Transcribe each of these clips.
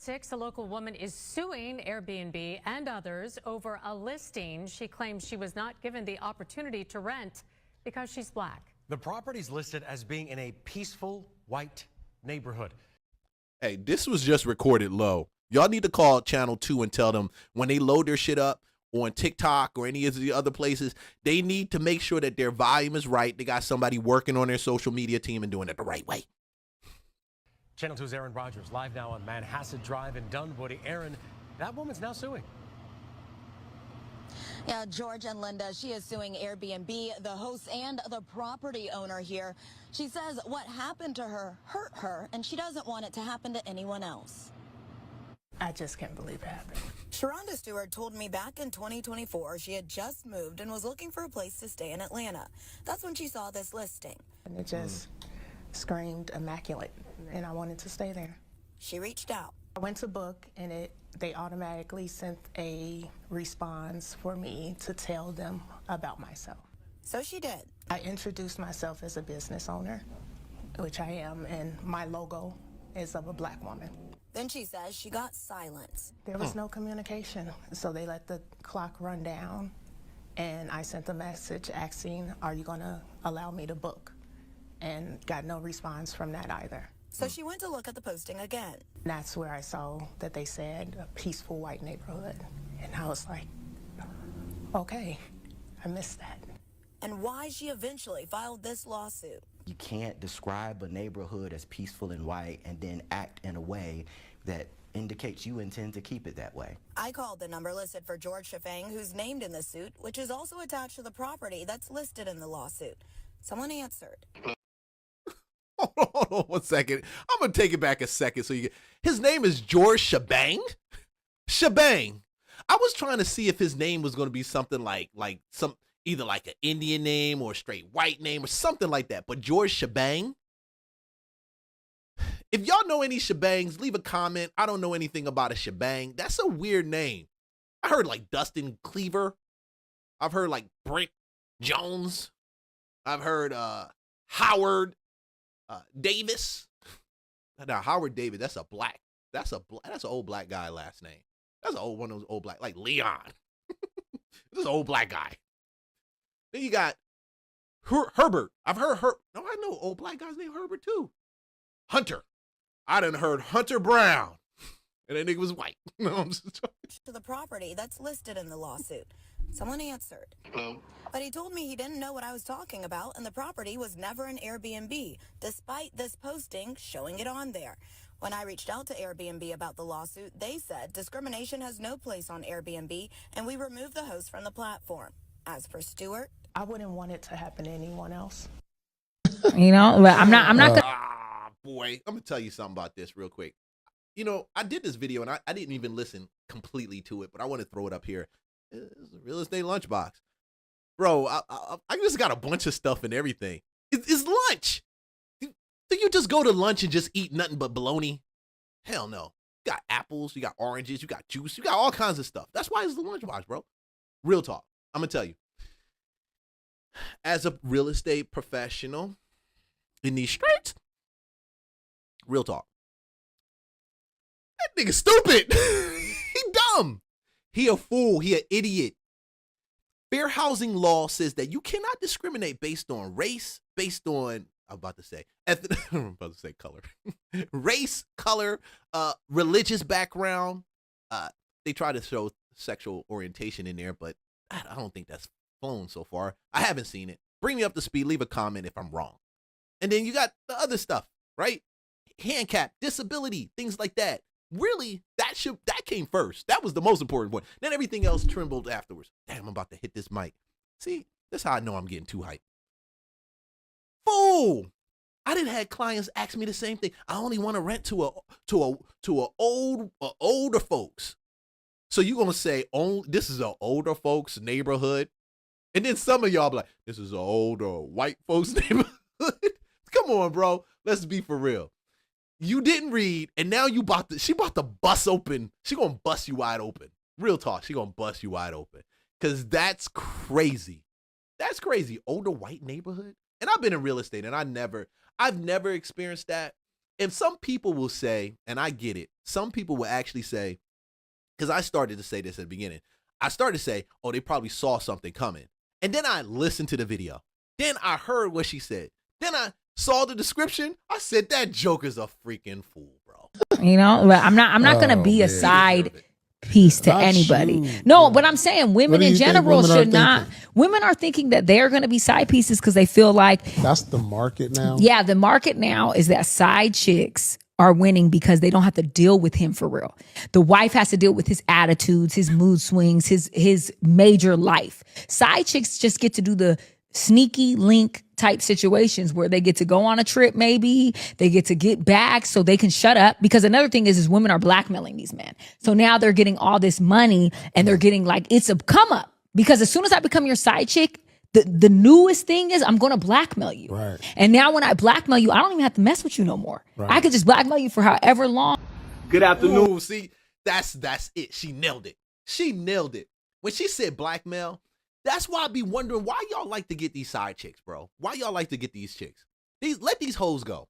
6, a local woman is suing Airbnb and others over a listing. She claims she was not given the opportunity to rent because she's black. The property's listed as being in a peaceful white neighborhood. Hey, this was just recorded low. Y'all need to call Channel 2 and tell them when they load their shit up on TikTok or any of the other places, they need to make sure that their volume is right. They got somebody working on their social media team and doing it the right way. Channel 2's Aaron Rogers live now on Manhasset Drive in Dunwoody. Aaron, that woman's now suing. Yeah, George and Linda, she is suing Airbnb, the host and the property owner here. She says what happened to her hurt her, and she doesn't want it to happen to anyone else. I just can't believe it happened. Sharonda Stewart told me back in 2024 she had just moved and was looking for a place to stay in Atlanta. That's when she saw this listing. And it just screamed immaculate, and I wanted to stay there. She reached out. I went to book, and they automatically sent a response for me to tell them about myself. So she did. I introduced myself as a business owner, which I am, and my logo is of a black woman. Then she says she got silence. There was no communication, so they let the clock run down, and I sent a message asking, are you going to allow me to book? And got no response from that either. So she went to look at the posting again. That's where I saw that they said a peaceful white neighborhood, and I was like, okay, I missed that. And why she eventually filed this lawsuit. You can't describe a neighborhood as peaceful and white and then act in a way that indicates you intend to keep it that way. I called the number listed for George Shafang, who's named in the suit, which is also attached to the property that's listed in the lawsuit. Someone answered. Hold on 1 second. I'm going to take it back a second. His name is George Shebang? Shebang. I was trying to see if his name was going to be something either like an Indian name or a straight white name or something like that. But George Shebang? If y'all know any shebangs, leave a comment. I don't know anything about a shebang. That's a weird name. I heard like Dustin Cleaver. I've heard like Brent Jones. I've heard Howard Davis. Now Howard Davis, that's an old black guy last name. That's an old one of those old black, like Leon. This is an old black guy. Then you got Herbert. I've heard No, I know old black guys named Herbert too. Hunter. I done heard Hunter Brown. And that nigga was white. No, I'm just to the property that's listed in the lawsuit. Someone answered. Hello? But he told me he didn't know what I was talking about, and the property was never an Airbnb, despite this posting showing it on there. When I reached out to Airbnb about the lawsuit, they said discrimination has no place on Airbnb, and we removed the host from the platform. As for Stewart, I wouldn't want it to happen to anyone else. You know, but I'm not. Boy, I'm gonna tell you something about this real quick. You know, I did this video and I didn't even listen completely to it, but I want to throw it up here. It's a real estate lunchbox, bro. I just got a bunch of stuff and everything. It's lunch. Do you just go to lunch and just eat nothing but bologna? Hell no. You got apples, you got oranges, you got juice, you got all kinds of stuff. That's why it's the lunchbox, bro. Real talk. I'm gonna tell you. As a real estate professional in these streets, real talk. That nigga stupid. He dumb. He a fool. He an idiot. Fair housing law says that you cannot discriminate based on race, based on, I'm about to say color. Race, color, religious background. They try to show sexual orientation in there, but I don't think that's flown so far. I haven't seen it. Bring me up to speed. Leave a comment if I'm wrong. And then you got the other stuff, right? Handicap, disability, things like that. Really, that came first. That was the most important one. Then everything else trembled afterwards. Damn, I'm about to hit this mic. See, that's how I know I'm getting too hyped. Fool! I didn't have clients ask me the same thing. I only want to rent to older folks. So you gonna say, oh, this is an older folks neighborhood, and then some of y'all be like, this is an older white folks neighborhood. Come on, bro. Let's be for real. You didn't read, and now she about to bust open. She gonna bust you wide open. Real talk, she gonna bust you wide open. Cause that's crazy. That's crazy. Older white neighborhood. And I've been in real estate and I've never experienced that. if some people will say, and I get it, some people will actually say, because I started to say this at the beginning, I started to say, oh, they probably saw something coming. And then I listened to the video. Then I heard what she said. Then I saw the description. I said, that Joker's a freaking fool, bro. You know, I'm not going to be a side piece to anybody. No, but I'm saying women in general should not. Women are thinking that they're going to be side pieces because they feel like that's the market now. Yeah, the market now is that side chicks are winning because they don't have to deal with him for real. The wife has to deal with his attitudes, his mood swings, his major life. Side chicks just get to do the sneaky link type situations where they get to go on a trip, maybe they get to get back so they can shut up. Because another thing is women are blackmailing these men. So now they're getting all this money and they're getting like, it's a come up. Because as soon as I become your side chick, the newest thing is I'm going to blackmail you. Right. And now when I blackmail you, I don't even have to mess with you no more. Right. I could just blackmail you for however long. Good afternoon. Ooh, see, that's it. She nailed it. She nailed it. When she said blackmail, that's why I be wondering why y'all like to get these side chicks, bro. Why y'all like to get these chicks? Let these hoes go.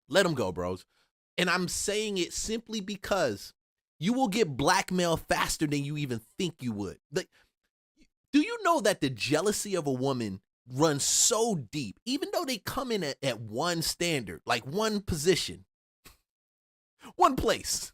Let them go, bros. And I'm saying it simply because you will get blackmailed faster than you even think you would. Like, do you know that the jealousy of a woman runs so deep, even though they come in at one standard, like one position, one place?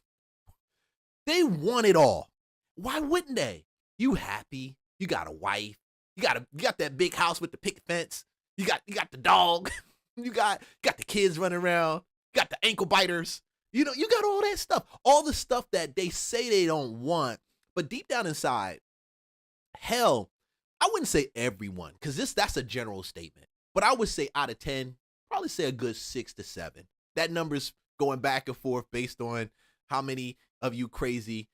They want it all. Why wouldn't they? You happy? You got a wife. You got that big house with the picket fence. You got the dog. you got the kids running around. You got the ankle biters. You know, you got all that stuff. All the stuff that they say they don't want, but deep down inside, hell, I wouldn't say everyone, because that's a general statement. But I would say out of 10, probably say a good 6 to 7. That number's going back and forth based on how many of you crazy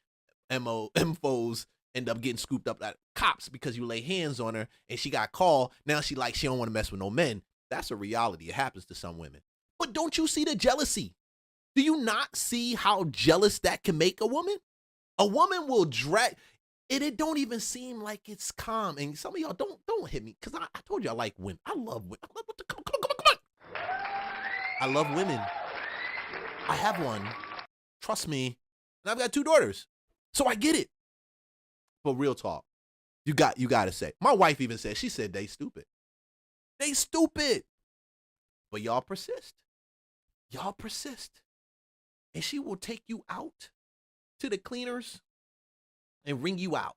MFOs end up getting scooped up at cops because you lay hands on her and she got called. Now she don't want to mess with no men. That's a reality. It happens to some women. But don't you see the jealousy? Do you not see how jealous that can make a woman? A woman will drag, and it don't even seem like it's calm. And some of y'all don't hit me because I told you I like women. I love women. Come on. I love women. I have one. Trust me. And I've got 2 daughters. So I get it. But real talk, you got to say. My wife even said, she said they stupid. They stupid. But y'all persist. Y'all persist. And she will take you out to the cleaners and ring you out.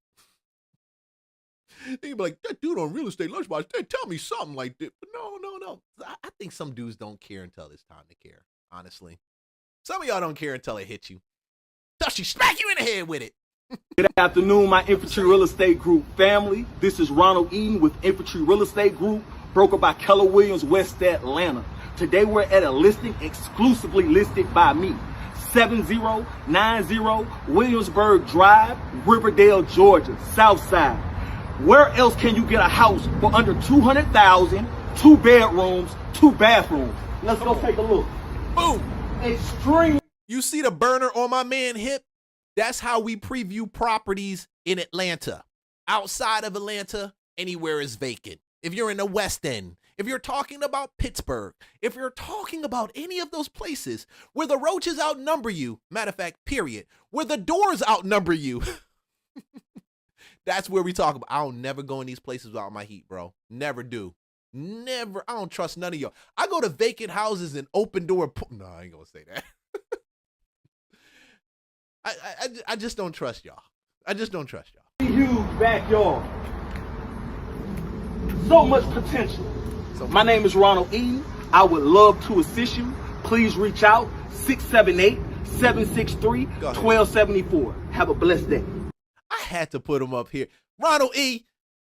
They be like, that dude on Real Estate Lunchbox, they tell me something like that. But no. I think some dudes don't care until it's time to care, honestly. Some of y'all don't care until it hits you. Thus she smack you in the head with it. Good afternoon, my Infantry Real Estate Group family. This is Ronald Eden with Infantry Real Estate Group, broker by Keller Williams, West Atlanta. Today we're at a listing exclusively listed by me. 7090 Williamsburg Drive, Riverdale, Georgia, South Side. Where else can you get a house for under $200,000, 2 bedrooms, 2 bathrooms? Let's go take a look. Boom. Extreme. You see the burner on my man hip? That's how we preview properties in Atlanta. Outside of Atlanta, anywhere is vacant. If you're in the West End, if you're talking about Pittsburgh, if you're talking about any of those places where the roaches outnumber you, matter of fact, period, where the doors outnumber you, that's where we talk about. I'll never go in these places without my heat, bro. Never do. Never. I don't trust none of y'all. I go to vacant houses and open door. No, I ain't gonna say that. I just don't trust y'all. I just don't trust y'all. Huge backyard. So much potential. My name is Ronald Eden. I would love to assist you. Please reach out. 678-763-1274. Have a blessed day. I had to put him up here. Ronald E.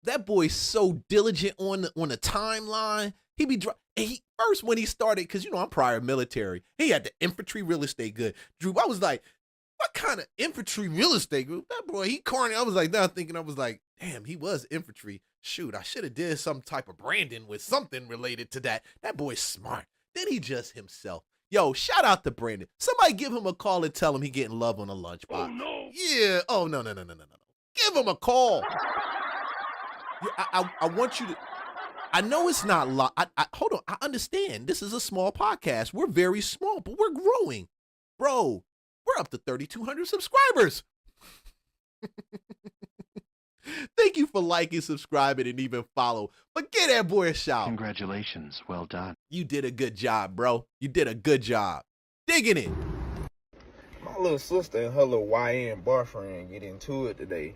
That boy's so diligent on the timeline. He be first when he started, because you know I'm prior military. He had the infantry real estate good. Drew, I was like, what kind of infantry real estate group? That boy, he corny. I was like, now thinking, I was like, damn, he was infantry. Shoot, I should have did some type of branding with something related to that. That boy's smart. Then he just himself. Yo, shout out to Brandon. Somebody give him a call and tell him he getting love on a Lunchbox. Oh, no. Yeah. Oh, no. Give him a call. I want you to. I know it's not hold on. I understand. This is a small podcast. We're very small, but we're growing. Bro, we're up to 3,200 subscribers. Thank you for liking, subscribing, and even follow. But get that boy a shout. Congratulations. Well done. You did a good job, bro. You did a good job. Digging it. My little sister and her little YN boyfriend get into it today.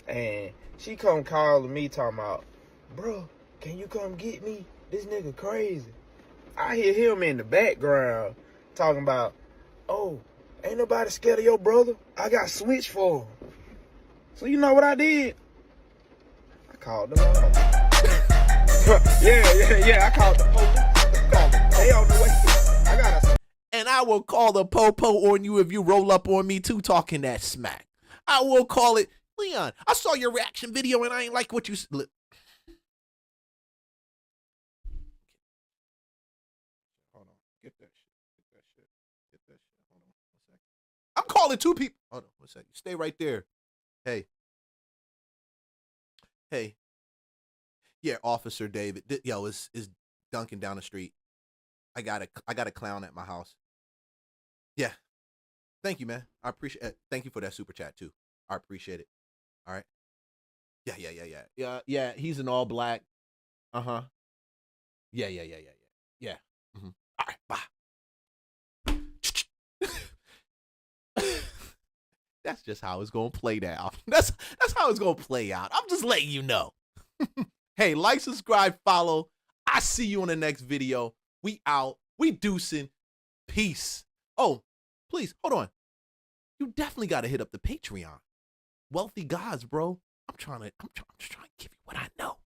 And she come calling me talking about, bro, can you come get me? This nigga crazy. I hear him in the background talking about, oh, ain't nobody scared of your brother? I got switch for him. So you know what I did? I called them out. yeah, I called the police. They on the way. I got a... And I will call the po-po on you if you roll up on me too talking that smack. I will call it, Leon, I saw your reaction video and I ain't like what you... Hold on. Get that shit. Hold on 1 second. I'm calling 2 people. Hold on 1 second. Stay right there. Hey. Yeah, Officer David. Yo, is Duncan down the street. I got a clown at my house. Yeah. Thank you, man. I appreciate it. Thank you for that super chat too. I appreciate it. All right. Yeah, he's in all black. Uh-huh. Yeah. Mm-hmm. All right, bye. That's just how it's gonna play out. That's how it's gonna play out. I'm just letting you know. Hey, like, subscribe, follow. I see you on the next video. We out. We deucing. Peace. Oh, please hold on. You definitely gotta hit up the Patreon. Wealthy gods, bro. I'm just trying to give you what I know.